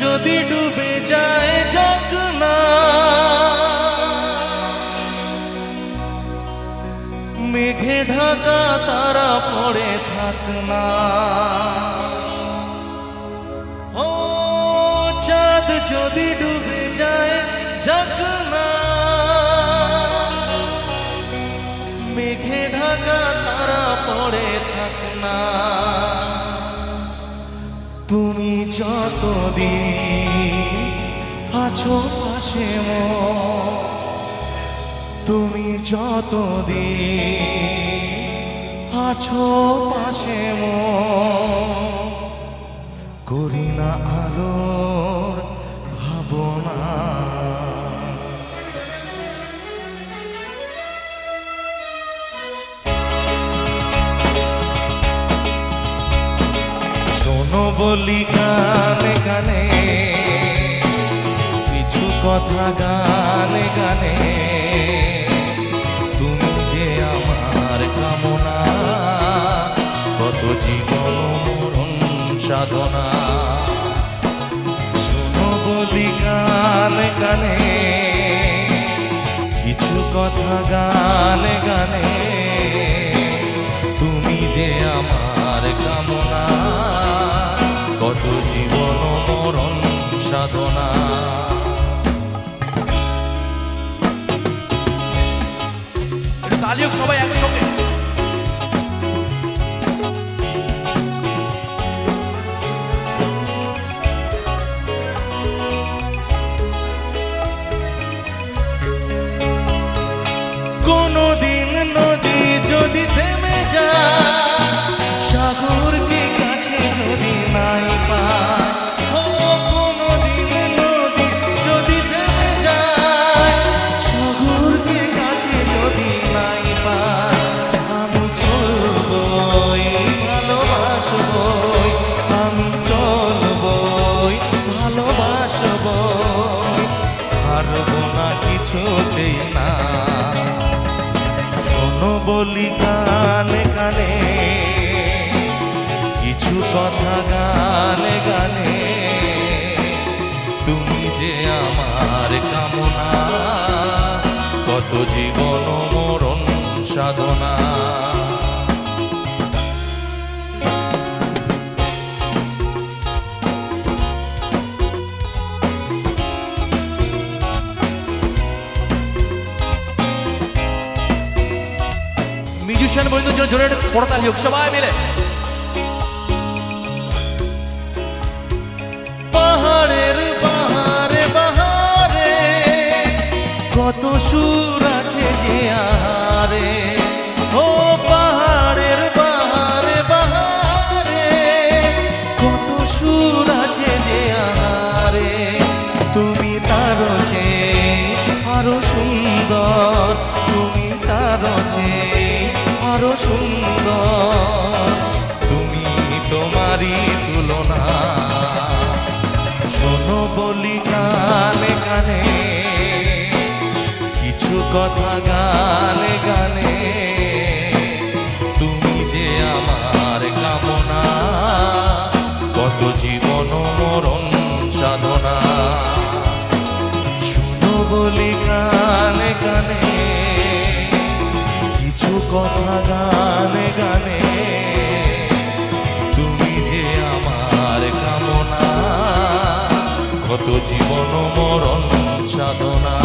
যদি ডুবে যায় ঝকনা, মেঘে ঢাকা তারা পড়ে থাক না। ও চাঁদ যদি ডুবে যায় ঝকনা, মেঘে ঢাকা তারা পড়ে থাক না। তুমি যতদিন আছো পাশে মোর, তুমি যতদিন আছো পাশে মোর, করি না আলোর ভাবনা। শোনো বলি গানে গানে, কিছু কথা গানে গানে, তুমি যে আমার কামনা, কত জীবন মরণ সাধনা। শোনো বলি গানে গানে, কিছু কথা গানে গানে, তুমি যে আমার কামনা, কত জীবন মরণ সাধনা। এটা তালি হোক সবাই একসঙ্গে। কোনদিন নদী যদি থেমে যায়, সাগরকে কাছে যদি নাই পায়, ও কোনদিন নদী যদি থেমে যায়, সাগরকে কাছে যদি নাই পায়, আমি চলবই ভালোবাসবই, আমি চলবই ভালোবাসবই, হারবো না কিছুতেই না। শোনো বলি গানে গানে, কিছু কথা গানে গানে, তুমি যে আমার কামনা, কত জীবন মরণ সাধনা। মিউজিশিয়ান বন্ধুদের জন্য জোরে পড়তালি হোক সবাই মিলে। পাহাড়ের বাহারে বাহারে, কত সুর আছে যে আহারে, ও পাহাড়ের বাহারে বাহারে, কত সুর আছে যে আহারে, তুমি তারও চেয়ে আরো সুন্দর, তুমি তারও চেয়ে আরো সুন্দর, তুমি তোমারই তুলনা। শোনো বলি গানে গানে, কিছু কথা গানে গানে, তুমি যে আমার কামনা, কত জীবন মরণ সাধনা। শোনো বলি গানে গানে, কিছু কথা গানে গানে, তুমি যে আমার কামনা, কত জীবন মরণ সাধনা।